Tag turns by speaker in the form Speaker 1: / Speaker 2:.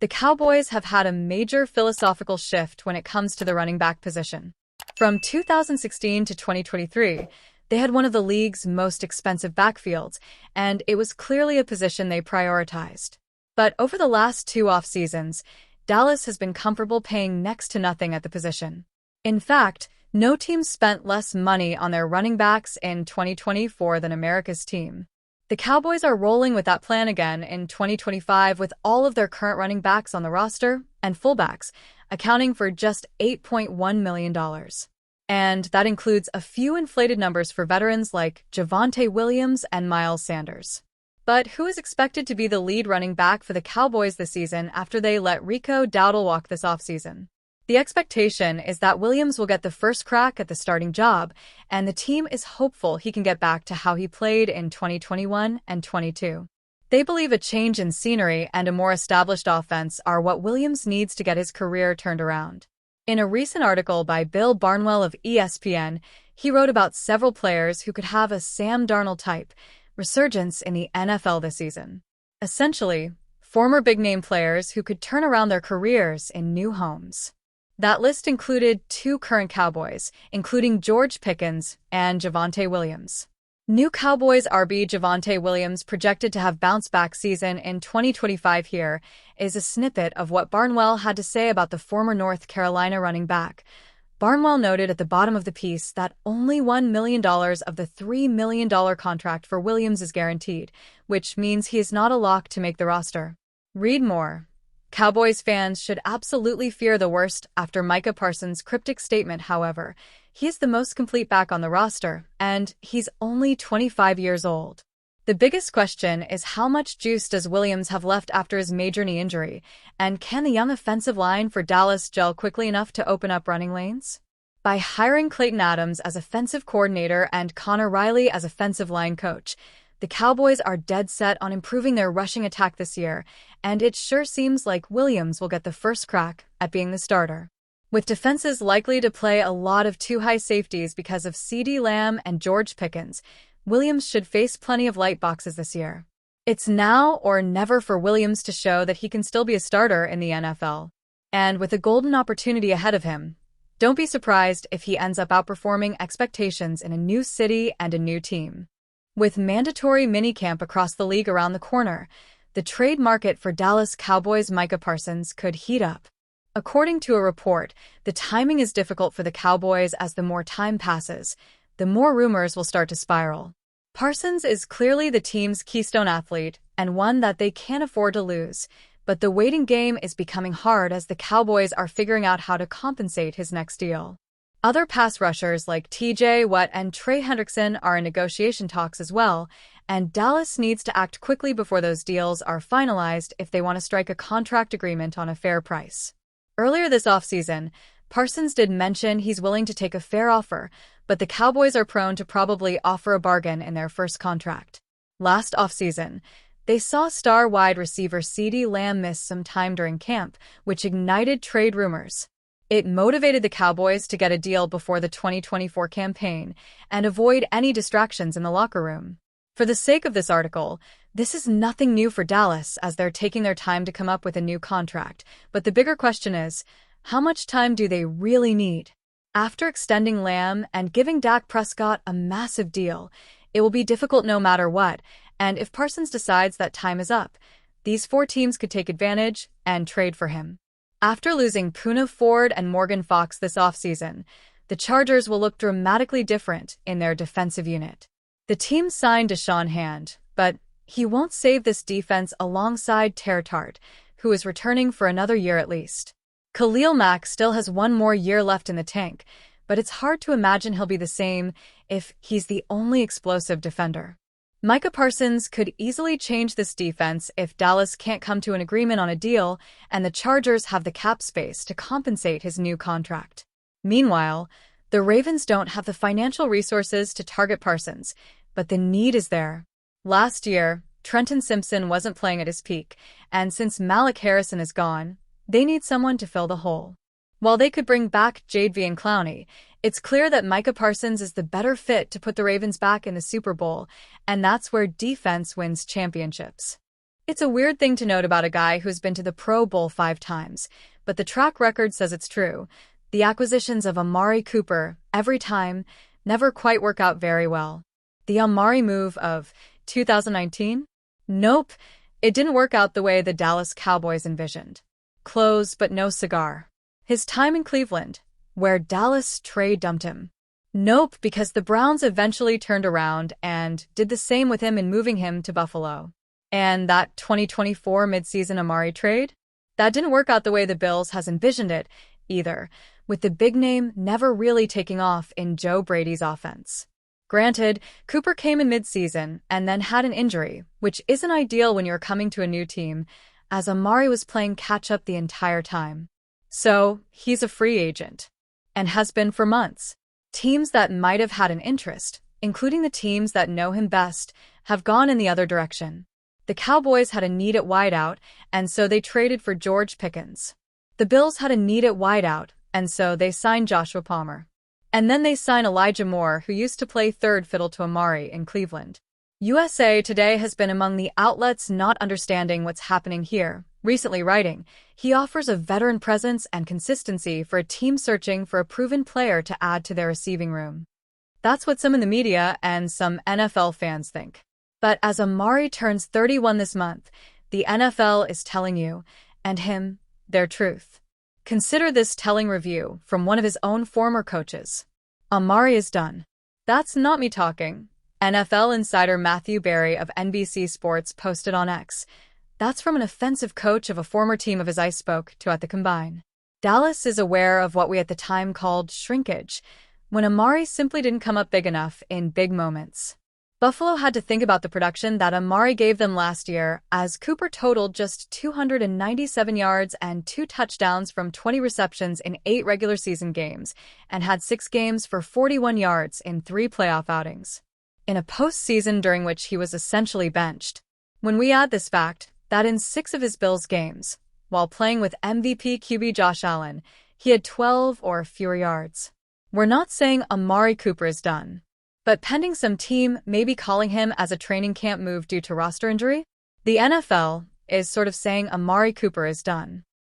Speaker 1: The Cowboys have had a major philosophical shift when it comes to the running back position. From 2016 to 2023, they had one of the league's most expensive backfields, and it was clearly a position they prioritized. But over the last two off-seasons, Dallas has been comfortable paying next to nothing at the position. In fact, no team spent less money on their running backs in 2024 than America's team. The Cowboys are rolling with that plan again in 2025 with all of their current running backs on the roster and fullbacks, accounting for just $8.1 million. And that includes a few inflated numbers for veterans like Javonte Williams and Miles Sanders. But who is expected to be the lead running back for the Cowboys this season after they let Rico Dowdle walk this offseason? The expectation is that Williams will get the first crack at the starting job, and the team is hopeful he can get back to how he played in 2021 and 22. They believe a change in scenery and a more established offense are what Williams needs to get his career turned around. In a recent article by Bill Barnwell of ESPN, he wrote about several players who could have a Sam Darnold-type resurgence in the NFL this season. Essentially, former big-name players who could turn around their careers in new homes. That list included two current Cowboys, including George Pickens and Javonte Williams. New Cowboys RB Javonte Williams, projected to have bounce-back season in 2025 here, is a snippet of what Barnwell had to say about the former North Carolina running back. Barnwell noted at the bottom of the piece that only $1 million of the $3 million contract for Williams is guaranteed, which means he is not a lock to make the roster. Read more. Cowboys fans should absolutely fear the worst after Micah Parsons' cryptic statement, however. He is the most complete back on the roster, and he's only 25 years old. The biggest question is how much juice does Williams have left after his major knee injury, and can the young offensive line for Dallas gel quickly enough to open up running lanes? By hiring Clayton Adams as offensive coordinator and Connor Riley as offensive line coach, the Cowboys are dead set on improving their rushing attack this year, and it sure seems like Williams will get the first crack at being the starter. With defenses likely to play a lot of too-high safeties because of CeeDee Lamb and George Pickens, Williams should face plenty of light boxes this year. It's now or never for Williams to show that he can still be a starter in the NFL. And with a golden opportunity ahead of him, don't be surprised if he ends up outperforming expectations in a new city and a new team. With mandatory minicamp across the league around the corner, the trade market for Dallas Cowboys Micah Parsons could heat up. According to a report, the timing is difficult for the Cowboys as the more time passes, the more rumors will start to spiral. Parsons is clearly the team's keystone athlete and one that they can't afford to lose, but the waiting game is becoming hard as the Cowboys are figuring out how to compensate his next deal. Other pass rushers like T.J. Watt and Trey Hendrickson are in negotiation talks as well, and Dallas needs to act quickly before those deals are finalized if they want to strike a contract agreement on a fair price. Earlier this offseason, Parsons did mention he's willing to take a fair offer, but the Cowboys are prone to probably offer a bargain in their first contract. Last offseason, they saw star wide receiver CeeDee Lamb miss some time during camp, which ignited trade rumors. It motivated the Cowboys to get a deal before the 2024 campaign and avoid any distractions in the locker room. For the sake of this article, this is nothing new for Dallas as they're taking their time to come up with a new contract, but the bigger question is, how much time do they really need? After extending Lamb and giving Dak Prescott a massive deal, it will be difficult no matter what, and if Parsons decides that time is up, these four teams could take advantage and trade for him. After losing Poona Ford and Morgan Fox this offseason, the Chargers will look dramatically different in their defensive unit. The team signed Deshaun Hand, but he won't save this defense alongside Ter Tart, who is returning for another year at least. Khalil Mack still has one more year left in the tank, but it's hard to imagine he'll be the same if he's the only explosive defender. Micah Parsons could easily change this defense if Dallas can't come to an agreement on a deal and the Chargers have the cap space to compensate his new contract. Meanwhile, the Ravens don't have the financial resources to target Parsons, but the need is there. Last year, Trenton Simpson wasn't playing at his peak, and since Malik Harrison is gone, they need someone to fill the hole. While they could bring back Jadeveon Clowney, it's clear that Micah Parsons is the better fit to put the Ravens back in the Super Bowl, and that's where defense wins championships. It's a weird thing to note about a guy who's been to the Pro Bowl 5 times, but the track record says it's true. The acquisitions of Amari Cooper, every time, never quite work out very well. The Amari move of 2019? Nope, it didn't work out the way the Dallas Cowboys envisioned. Close but no cigar. His time in Cleveland, where Dallas trade dumped him. Nope, because the Browns eventually turned around and did the same with him in moving him to Buffalo. And that 2024 midseason Amari trade? That didn't work out the way the Bills has envisioned it, either, with the big name never really taking off in Joe Brady's offense. Granted, Cooper came in midseason and then had an injury, which isn't ideal when you're coming to a new team, as Amari was playing catch-up the entire time. So, he's a free agent. And has been for months. Teams that might have had an interest, including the teams that know him best, have gone in the other direction. The Cowboys had a need at wideout, and so they traded for George Pickens. The Bills had a need at wideout, and so they signed Joshua Palmer. And then they signed Elijah Moore, who used to play third fiddle to Amari in Cleveland. USA Today has been among the outlets not understanding what's happening here, recently writing, he offers a veteran presence and consistency for a team searching for a proven player to add to their receiving room. That's what some in the media and some NFL fans think. But as Amari turns 31 this month, the NFL is telling you, and him, their truth. Consider this telling review from one of his own former coaches. Amari is done. That's not me talking. NFL insider Matthew Berry of NBC Sports posted on X. That's from an offensive coach of a former team of his I spoke to at the Combine. Dallas is aware of what we at the time called shrinkage, when Amari simply didn't come up big enough in big moments. Buffalo had to think about the production that Amari gave them last year, as Cooper totaled just 297 yards and 2 touchdowns from 20 receptions in 8 regular season games, and had 6 games for 41 yards in 3 playoff outings. In a postseason during which he was essentially benched. When we add this fact, that in 6 of his Bills games, while playing with MVP QB Josh Allen, he had 12 or fewer yards. We're not saying Amari Cooper is done, but pending some team maybe calling him as a training camp move due to roster injury, the NFL is sort of saying Amari Cooper is done.